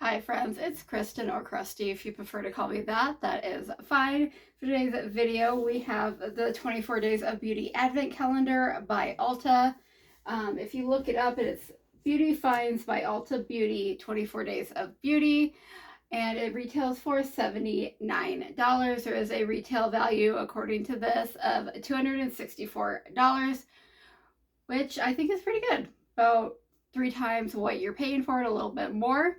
Hi friends, it's Kristen or Krusty if you prefer to call me that. That is fine. For today's video we have the 24 Days of Beauty Advent Calendar by Ulta. If you look it up, it's Beauty Finds by Ulta Beauty 24 Days of Beauty, and it retails for $79. There is a retail value according to this of $264, which I think is pretty good. About 3 times what you're paying for it, a little bit more.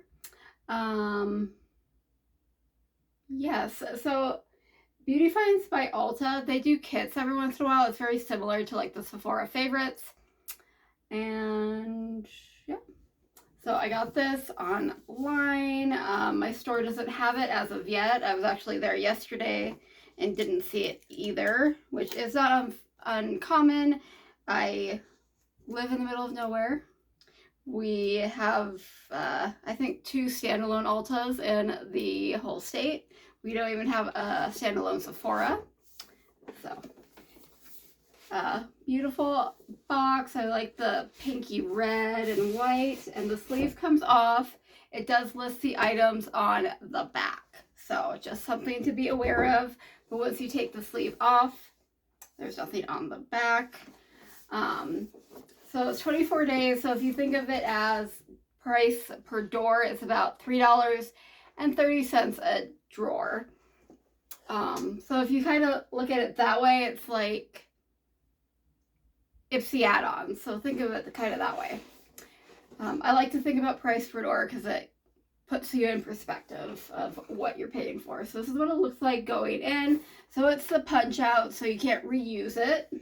Yes, so Beauty Finds by Ulta, they do kits every once in a while. It's very similar to like the Sephora favorites. And yeah, so I got this online. My store doesn't have it as of yet. I was actually there yesterday and didn't see it either, which is not uncommon. I live in the middle of nowhere. We have, I think, 2 standalone Ultas in the whole state. We don't even have a standalone Sephora. So, beautiful box. I like the pinky red and white, and the sleeve comes off. It does list the items on the back, so just something to be aware of. But once you take the sleeve off, there's nothing on the back. So it's 24 days, so if you think of it as price per door, it's about $3.30 a drawer. So if you kind of look at it that way, it's like Ipsy add-ons. So think of it kind of that way. I like to think about price per door because it puts you in perspective of what you're paying for. So this is what it looks like going in. So it's the punch out, so you can't reuse it.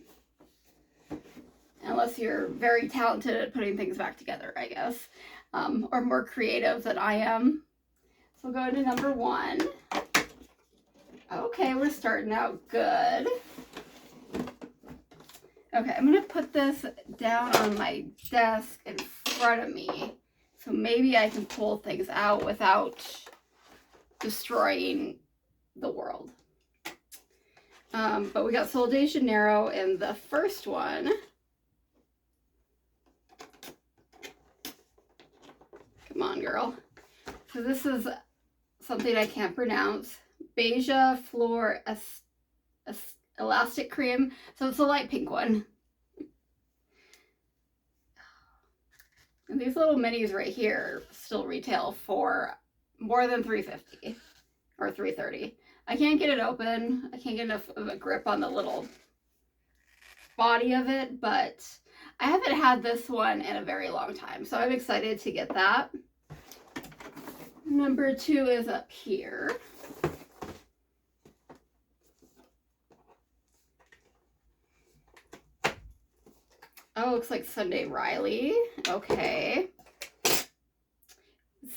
Unless you're very talented at putting things back together, I guess. Or more creative than I am. So go to number 1. Okay, we're starting out good. Okay, I'm going to put this down on my desk in front of me. So maybe I can pull things out without destroying the world. But we got Sol de Janeiro in the first one. Come on, girl. So this is something I can't pronounce. Beija Flor Elastic Cream. So it's a light pink one. And these little minis right here still retail for more than $3.50 or $3.30. I can't get it open. I can't get enough of a grip on the little body of it, but I haven't had this one in a very long time, so I'm excited to get that. Number 2 is up here. Oh, looks like Sunday Riley. Okay.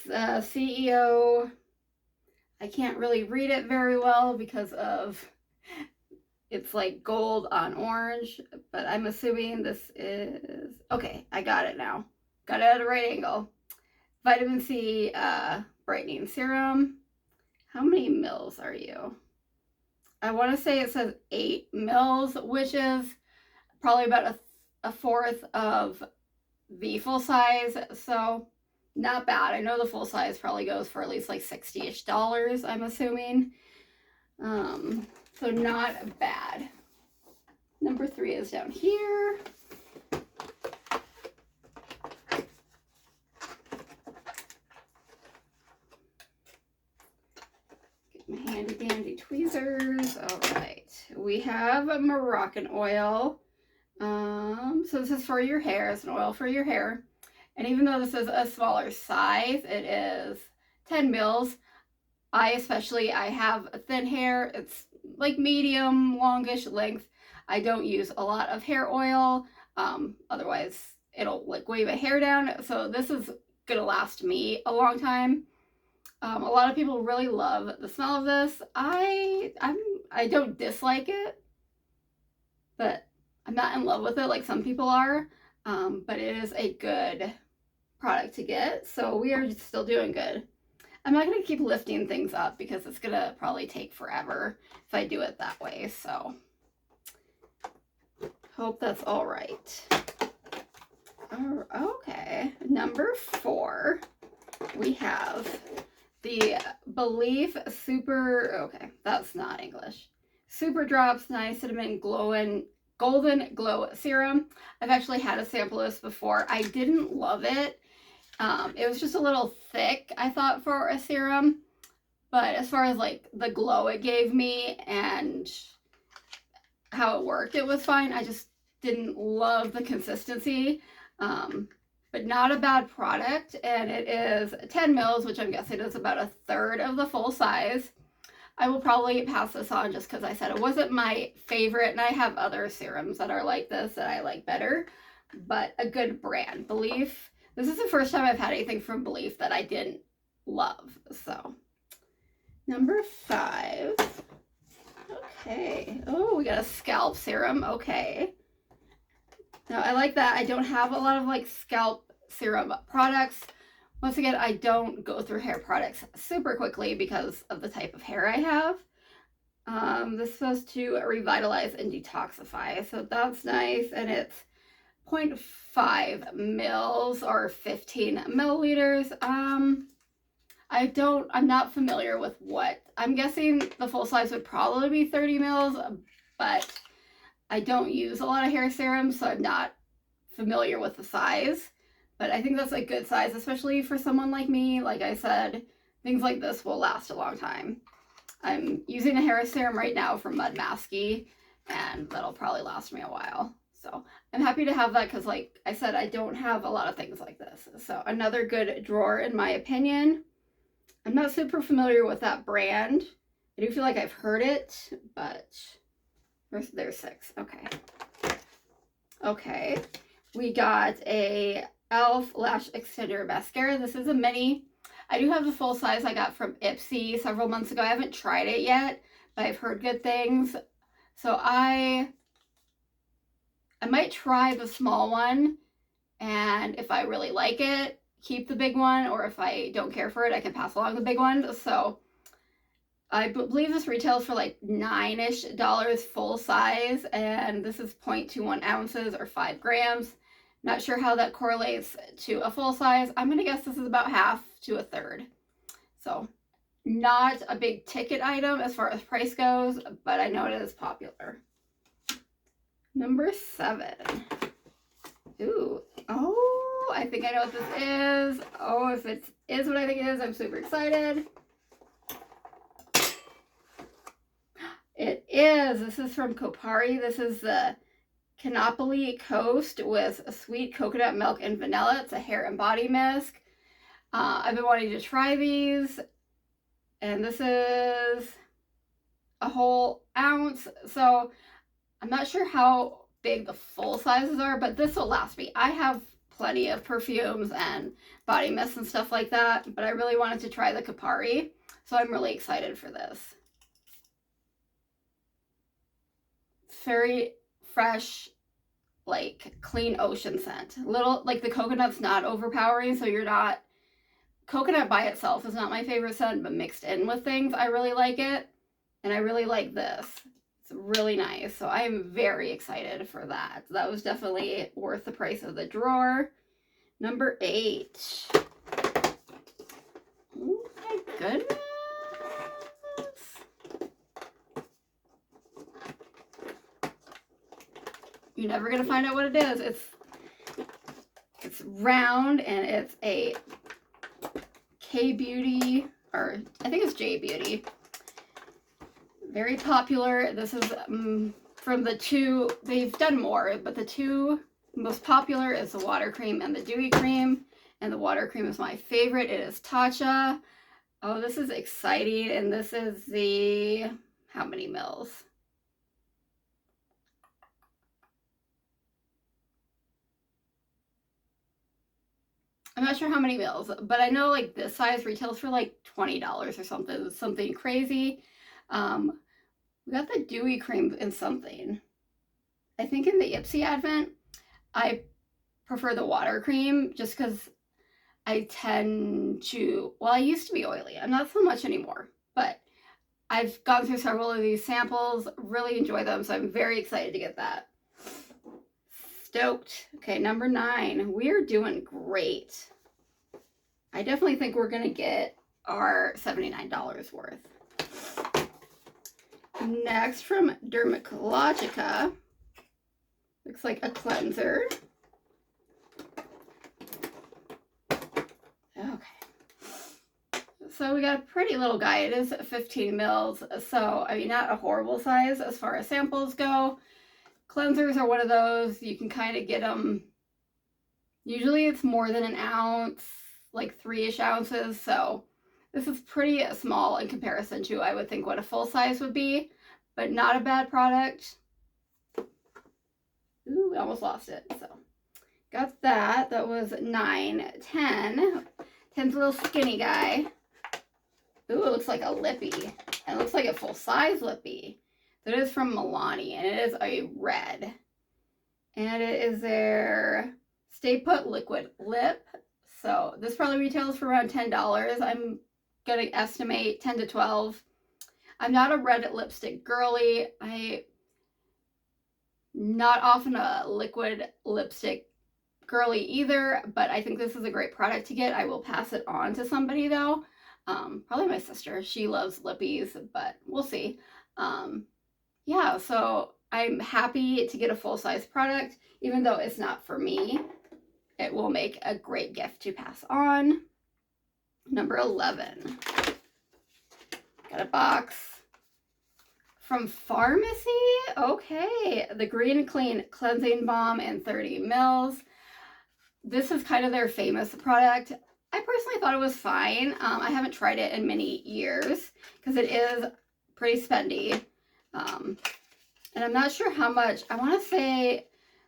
CEO. I can't really read it very well because of it's like gold on orange, but I'm assuming this is, okay, I got it now. Got it at a right angle. Vitamin C brightening serum. How many mils are you? I want to say it says 8 mils, which is probably about a fourth of the full size, so not bad. I know the full size probably goes for at least like $60-ish, I'm assuming. So not bad. Number 3 is down here. Get my handy dandy tweezers. All right. We have a Moroccan oil. So this is for your hair. It's an oil for your hair. And even though this is a smaller size, it is 10 mils. I have thin hair. It's like medium, longish length. I don't use a lot of hair oil. Otherwise, it'll like weigh my hair down. So this is gonna last me a long time. A lot of people really love the smell of this. I don't dislike it, but I'm not in love with it like some people are. But it is a good product to get. So we are still doing good. I'm not going to keep lifting things up because it's going to probably take forever if I do it that way. So hope that's all right. Okay, number 4, we have the Belief Super, okay, that's not English. Super Drops Niacinamide Golden Glow Serum. I've actually had a sample of this before. I didn't love it. It was just a little thick, I thought, for a serum. But as far as like the glow it gave me and how it worked, it was fine. I just didn't love the consistency. But not a bad product. And it is 10 mils, which I'm guessing is about a third of the full size. I will probably pass this on just because I said it wasn't my favorite, and I have other serums that are like this that I like better, but a good brand. Belief. This is the first time I've had anything from Belief that I didn't love. So, number 5. Okay. Oh, we got a scalp serum. Okay. Now, I like that. I don't have a lot of like scalp serum products. Once again, I don't go through hair products super quickly because of the type of hair I have. This is supposed to revitalize and detoxify, so that's nice, and it's 0.5 mils or 15 milliliters. I'm not familiar with what, I'm guessing the full size would probably be 30 mils, but I don't use a lot of hair serums, so I'm not familiar with the size. But I think that's a good size, especially for someone like me. Like I said, things like this will last a long time. I'm using a hair serum right now from Mud Masky, and that'll probably last me a while. So I'm happy to have that because, like I said, I don't have a lot of things like this. So another good drawer in my opinion. I'm not super familiar with that brand. I do feel like I've heard it, but there's 6. Okay. Okay. We got a e.l.f. Lash Extender Mascara. This is a mini. I do have the full size I got from Ipsy several months ago. I haven't tried it yet, but I've heard good things. So I might try the small one, and if I really like it, keep the big one, or if I don't care for it, I can pass along the big one. So I believe this retails for like $9-ish full size, and this is 0.21 ounces or 5 grams. Not sure how that correlates to a full size. I'm going to guess this is about half to a third. So not a big ticket item as far as price goes, but I know it is popular. Number 7. Ooh. Oh, I think I know what this is. Oh, if it is what I think it is, I'm super excited. It is. This is from Kopari. This is the Canopoli Coast with a sweet coconut milk and vanilla. It's a hair and body mist. I've been wanting to try these, and this is a whole ounce. So I'm not sure how big the full sizes are, but this will last me. I have plenty of perfumes and body mists and stuff like that, but I really wanted to try the Kopari, so I'm really excited for this. It's very fresh, like clean ocean scent. Little, like the coconut's not overpowering, so you're not, coconut by itself is not my favorite scent, but mixed in with things, I really like it. And I really like this. It's really nice. So I'm very excited for that. That was definitely worth the price of the drawer. Number 8. Oh my goodness. You're never gonna find out what it is. It's round, and it's a K-Beauty, or I think it's J-Beauty. Very popular. This is from the 2, they've done more, but the 2 most popular is the water cream and the dewy cream. And the water cream is my favorite. It is Tatcha. Oh, this is exciting. And this is the, how many mils? I'm not sure how many mils, but I know like this size retails for like $20 or something crazy. We got the dewy cream in something. I think in the Ipsy Advent, I prefer the water cream just because I tend to, well, I used to be oily. I'm not so much anymore, but I've gone through several of these samples, really enjoy them, so I'm very excited to get that. Stoked. Okay, number 9. We're doing great. I definitely think we're going to get are $79 worth. Next from Dermalogica, looks like a cleanser. Okay. So we got a pretty little guy. It is 15 mils. So, I mean, not a horrible size as far as samples go. Cleansers are one of those, you can kind of get them, usually it's more than an ounce, like 3-ish ounces. So this is pretty small in comparison to, I would think, what a full size would be, but not a bad product. Ooh, I almost lost it. So got that. That was 9. 10. 10's a little skinny guy. Ooh, it looks like a lippy. It looks like a full-size lippy. It is from Milani, and it is a red. And it is their Stay Put Liquid Lip. So this probably retails for around $10. I'm going to estimate 10 to 12. I'm not a red lipstick girly. I'm not often a liquid lipstick girly either, but I think this is a great product to get. I will pass it on to somebody though. Probably my sister. She loves lippies, but we'll see. Yeah, so I'm happy to get a full-size product, even though it's not for me. It will make a great gift to pass on. Number 11. Got a box from Pharmacy. Okay, the Green Clean Cleansing Balm in 30 mils. This is kind of their famous product. I personally thought it was fine. I haven't tried it in many years because it is pretty spendy. And I'm not sure how much. I want to say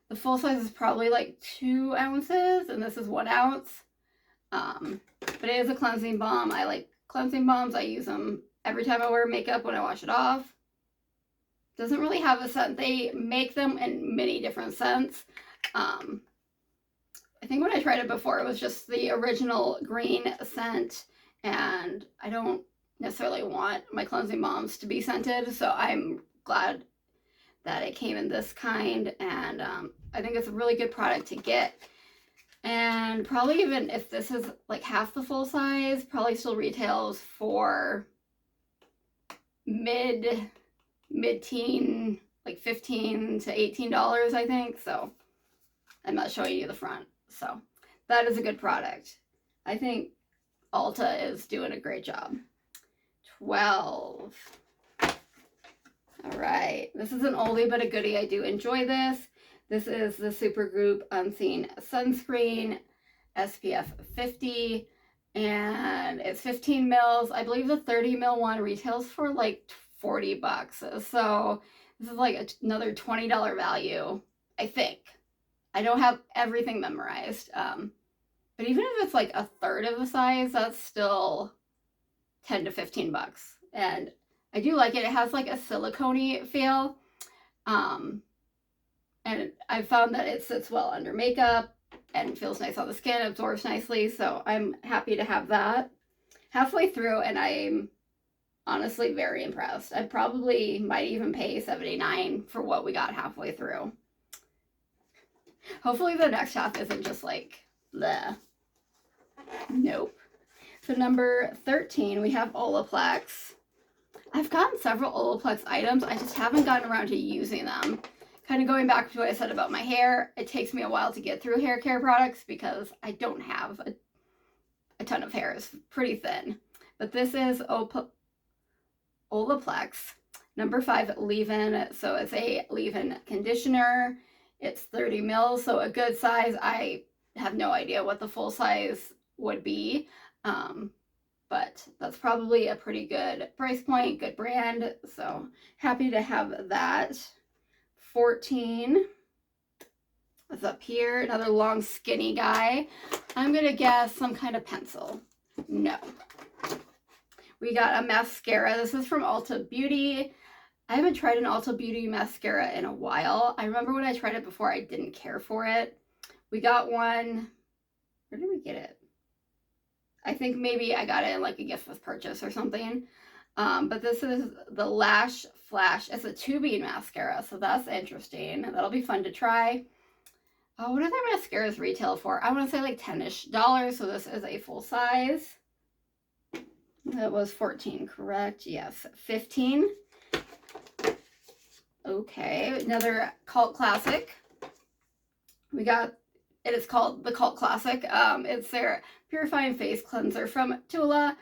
the full size is probably like 2 ounces, and this is 1 ounce. But it is a cleansing balm. I like cleansing balms. I use them every time I wear makeup when I wash it off. Doesn't really have a scent. They make them in many different scents. I think when I tried it before, it was just the original green scent, and I don't necessarily want my cleansing balms to be scented, so I'm glad that it came in this kind, and I think it's a really good product to get. And probably even if this is like half the full size, probably still retails for mid-teen, like $15 to $18, I think. So I'm not showing you the front. So that is a good product. I think Ulta is doing a great job. 12. All right, this is an oldie but a goodie. I do enjoy this. This is the Supergoop Unseen Sunscreen SPF 50, and it's 15 mils. I believe the 30 mil one retails for like $40. So this is like another $20 value, I think. I don't have everything memorized, but even if it's like a third of the size, that's still 10 to 15 bucks. And I do like it. It has like a silicone-y feel. And I found that it sits well under makeup and feels nice on the skin, absorbs nicely. So I'm happy to have that. Halfway through, and I'm honestly very impressed. I probably might even pay $79 for what we got halfway through. Hopefully the next half isn't just like, bleh. Nope. So number 13, we have Olaplex. I've gotten several Olaplex items. I just haven't gotten around to using them. Kind of going back to what I said about my hair, it takes me a while to get through hair care products because I don't have a ton of hair. It's pretty thin. But this is Olaplex number 5 leave-in. So it's a leave-in conditioner. It's 30 mils, so a good size. I have no idea what the full size would be, but that's probably a pretty good price point, good brand. So happy to have that. 14 is up here, another long skinny guy. I'm gonna guess some kind of pencil. No. We got a mascara. This is from Ulta Beauty. I haven't tried an Ulta Beauty mascara in a while. I remember when I tried it before, I didn't care for it. We got one. Where did we get it? I think maybe I got it in like a gift with purchase or something. But this is the Lash Flash. It's a 2-bead mascara, so that's interesting. That'll be fun to try. Oh, what are their mascaras retail for? I want to say like $10-ish. So this is a full size. That was 14, correct? Yes. 15. Okay, another cult classic. We got, it is called the Cult Classic. It's their Purifying Face Cleanser from Tula.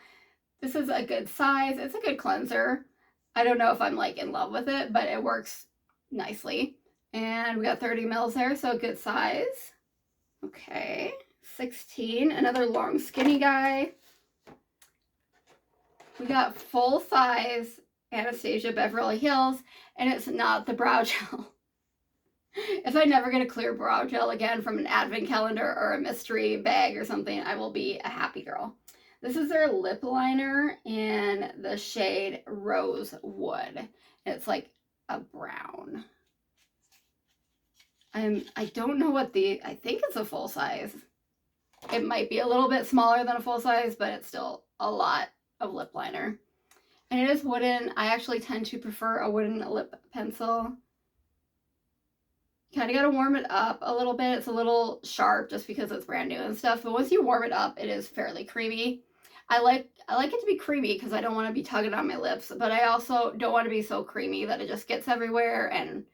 This is a good size. It's a good cleanser. I don't know if I'm like in love with it, but it works nicely. And we got 30 mils there, so a good size. Okay, 16, another long skinny guy. We got full size Anastasia Beverly Hills, and it's not the brow gel. If I never get a clear brow gel again from an advent calendar or a mystery bag or something, I will be a happy girl. This is their lip liner in the shade Rosewood. It's like a brown. I don't know what I think it's a full size. It might be a little bit smaller than a full size, but it's still a lot of lip liner. And it is wooden. I actually tend to prefer a wooden lip pencil. Kind of got to warm it up a little bit. It's a little sharp just because it's brand new and stuff. But once you warm it up, it is fairly creamy. I like it to be creamy because I don't want to be tugging on my lips. But I also don't want to be so creamy that it just gets everywhere and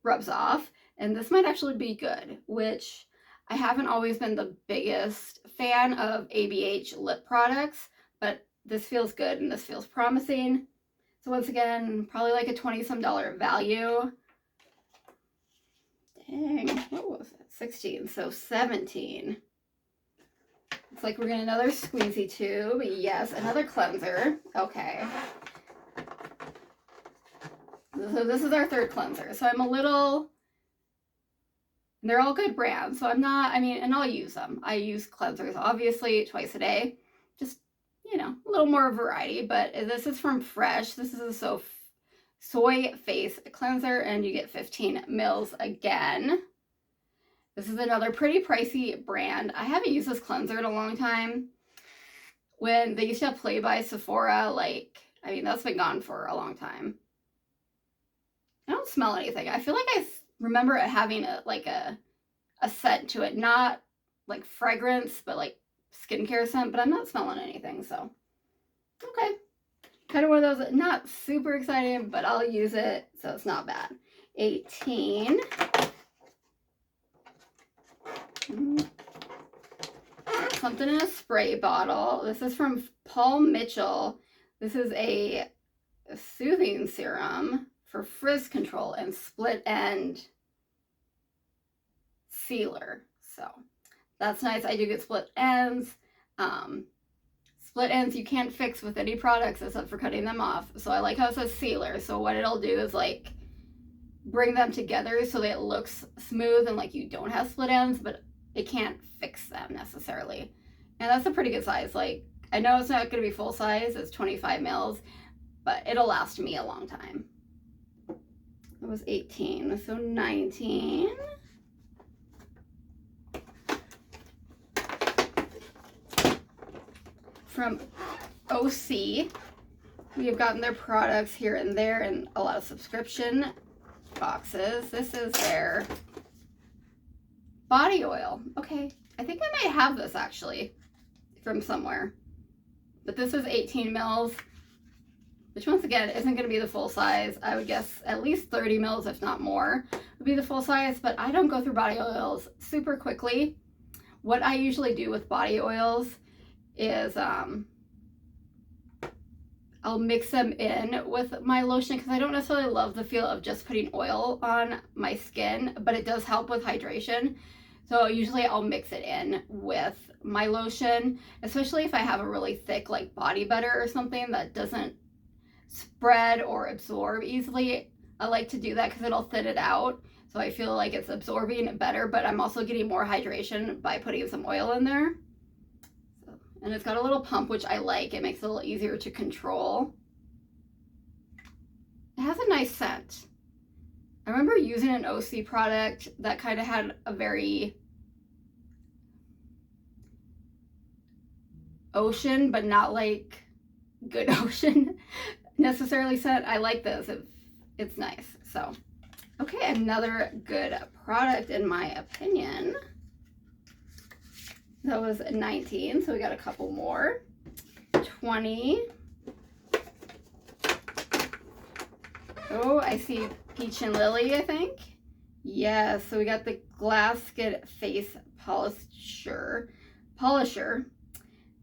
rubs off. And this might actually be good, which I haven't always been the biggest fan of ABH lip products. But this feels good and this feels promising. So once again, probably like a $20-some value. Dang, what was it? 16, so 17. It's like we're getting another squeezy tube. Yes, another cleanser. Okay. So this is our third cleanser. So I'm a little, they're all good brands. So I'm not, I mean, and I'll use them. I use cleansers, obviously, twice a day. Just, you know, a little more variety. But this is from Fresh. This is a soy face cleanser, and you get 15 mils again. This is another pretty pricey brand. I haven't used this cleanser in a long time. When they used to have Play by Sephora, like, I mean, that's been gone for a long time. I don't smell anything. I feel like I remember it having a scent to it, not like fragrance, but like skincare scent, but I'm not smelling anything, so okay. Kind of one of those, not super exciting, but I'll use it, so it's not bad. 18. Something in a spray bottle. This is from Paul Mitchell. This is a soothing serum for frizz control and split end sealer. So that's nice. I do get split ends. Split ends you can't fix with any products except for cutting them off. So I like how it says sealer. So what it'll do is like bring them together so that it looks smooth and like you don't have split ends, but it can't fix them necessarily. And that's a pretty good size. Like, I know it's not going to be full size. It's 25 mils, but it'll last me a long time. It was 18, so 19. From OC, we have gotten their products here and there in a lot of subscription boxes. This is their body oil. Okay, I think I might have this actually from somewhere. But this is 18 mils, which once again isn't going to be the full size. I would guess at least 30 mils, if not more, would be the full size. But I don't go through body oils super quickly. What I usually do with body oils is I'll mix them in with my lotion because I don't necessarily love the feel of just putting oil on my skin, but it does help with hydration. So usually I'll mix it in with my lotion, especially if I have a really thick like body butter or something that doesn't spread or absorb easily. I like to do that because it'll thin it out. So I feel like it's absorbing better, but I'm also getting more hydration by putting some oil in there. And it's got a little pump, which I like. It makes it a little easier to control. It has a nice scent. I remember using an OC product that kind of had a very ocean, but not like good ocean necessarily scent. I like this. It's nice. So, okay, another good product in my opinion. That was 19, so we got a couple more. $20. Oh, I see Peach and Lily, I think. Yes, so we got the Glass Skin Face Polisher.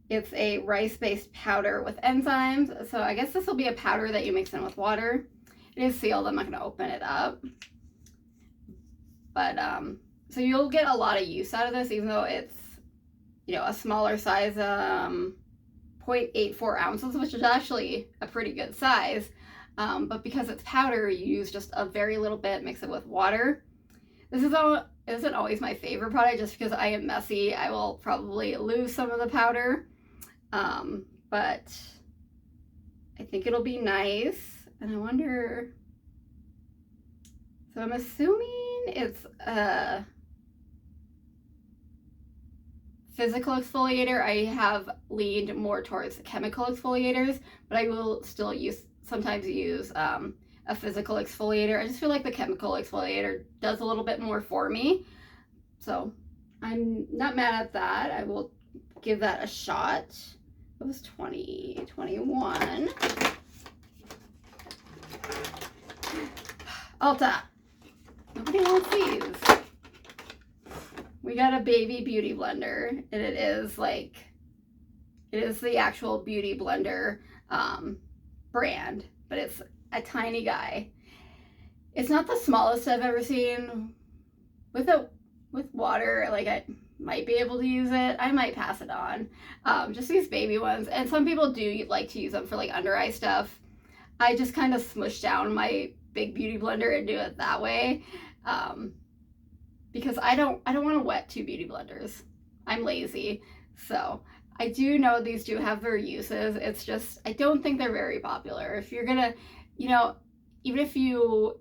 It's a rice-based powder with enzymes. So I guess this will be a powder that you mix in with water. It is sealed. I'm not going to open it up. But, so you'll get a lot of use out of this, even though it's, you know, a smaller size, 0.84 ounces, which is actually a pretty good size. But because it's powder, you use just a very little bit, mix it with water. This isn't always my favorite product just because I am messy. I will probably lose some of the powder. But I think it'll be nice. And I wonder, so I'm assuming it's a physical exfoliator. I have leaned more towards chemical exfoliators, but I will still sometimes use a physical exfoliator. I just feel like the chemical exfoliator does a little bit more for me. So I'm not mad at that. I will give that a shot. It was $20, $21. Ulta. Nobody wants these. We got a baby beauty blender, and it is the actual beauty blender brand, but it's a tiny guy. It's not the smallest I've ever seen. With water, like, I might be able to use it. I might pass it on. Just these baby ones, and some people do like to use them for like under eye stuff. I just kind of smush down my big beauty blender and do it that way, because I don't want to wet two beauty blenders. I'm lazy. So I do know these do have their uses. It's just, I don't think they're very popular. If you're gonna, you know, even if you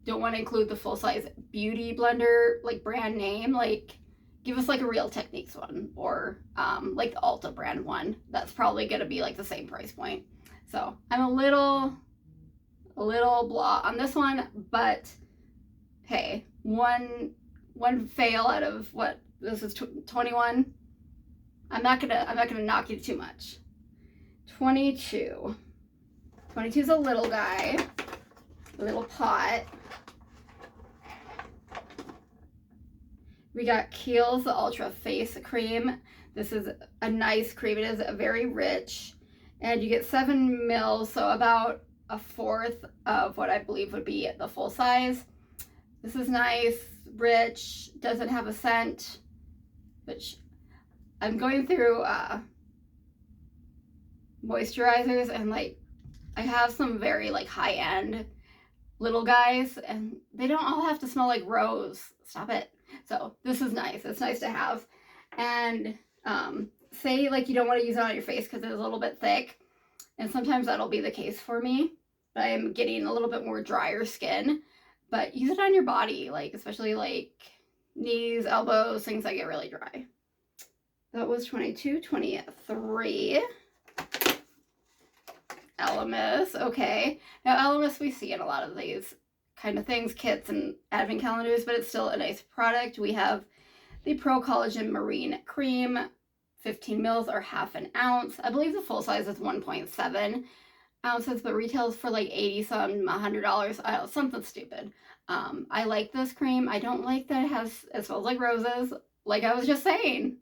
don't want to include the full size beauty blender, like brand name, like give us like a Real Techniques one, or like the Ulta brand one. That's probably gonna be like the same price point. So I'm a little blah on this one, but hey, one fail out of what, this is 21. I'm not gonna knock you too much. 22. 22 is a little guy, a little pot. We got Kiehl's the Ultra Face Cream. This is a nice cream. It is very rich, and you get 7 mils, so about a fourth of what I believe would be the full size. This is nice, rich, doesn't have a scent, which I'm going through moisturizers, and like I have some very like high-end little guys, and they don't all have to smell like rose. Stop it. So this is nice. It's nice to have. And say like you don't want to use it on your face because it's a little bit thick, and sometimes that'll be the case for me. But I am getting a little bit more drier skin. But use it on your body, like especially like knees, elbows, things that get really dry. That was 22, 23. Elemis, okay. Now Elemis we see in a lot of these kind of things, kits and advent calendars, but it's still a nice product. We have the Pro Collagen Marine Cream, 15 mils or half an ounce. I believe the full size is 1.7 ounces, but retails for like 80 some, $100, something stupid. I like this cream. I don't like that it smells like roses, like I was just saying.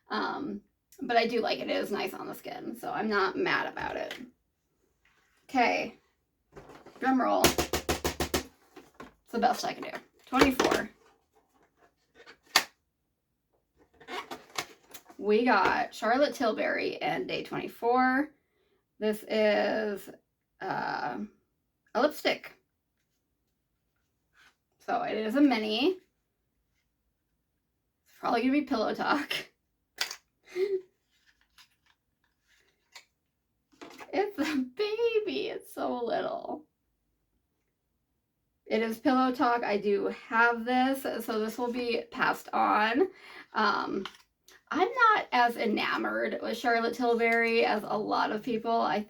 But I do like it. It is nice on the skin, so I'm not mad about it. Okay, drum roll. It's the best I can do. 24. We got Charlotte Tilbury and Day 24. This is a lipstick. So it is a mini. It's probably gonna be Pillow Talk. It's a baby. It's so little. It is Pillow Talk. I do have this, so this will be passed on. I'm not as enamored with Charlotte Tilbury as a lot of people. I'm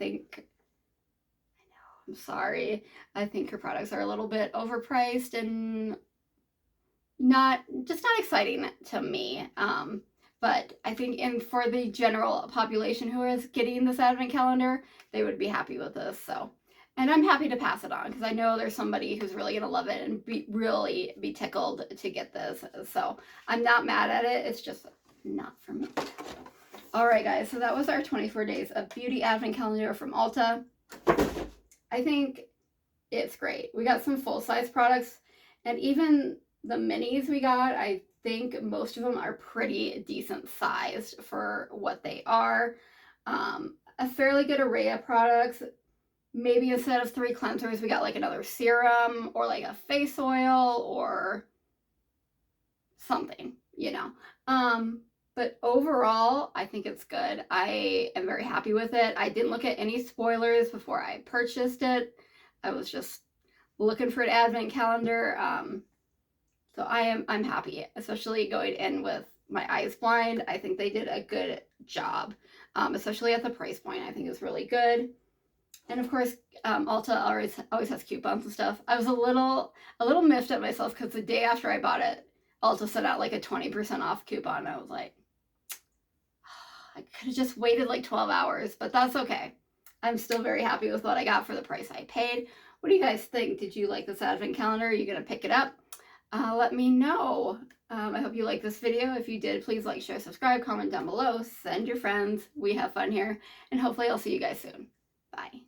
sorry. I think her products are a little bit overpriced and not exciting to me. But I think for the general population who is getting this advent calendar, they would be happy with this. So, and I'm happy to pass it on because I know there's somebody who's really going to love it and really be tickled to get this. So I'm not mad at it. It's just not for me. All right, guys. So that was our 24 days of beauty advent calendar from Ulta. I think it's great. We got some full-size products, and even the minis we got, I think most of them are pretty decent sized for what they are. A fairly good array of products. Maybe instead of 3 cleansers, we got like another serum or like a face oil or something, you know. But overall, I think it's good. I am very happy with it. I didn't look at any spoilers before I purchased it. I was just looking for an advent calendar. So I'm happy, especially going in with my eyes blind. I think they did a good job, especially at the price point. I think it's really good. And of course, Ulta always has coupons and stuff. I was a little miffed at myself because the day after I bought it, Ulta sent out like a 20% off coupon. I was like, I could have just waited like 12 hours, but that's okay. I'm still very happy with what I got for the price I paid. What do you guys think? Did you like this advent calendar? Are you going to pick it up? Let me know. I hope you liked this video. If you did, please like, share, subscribe, comment down below, send your friends. We have fun here, and hopefully I'll see you guys soon. Bye.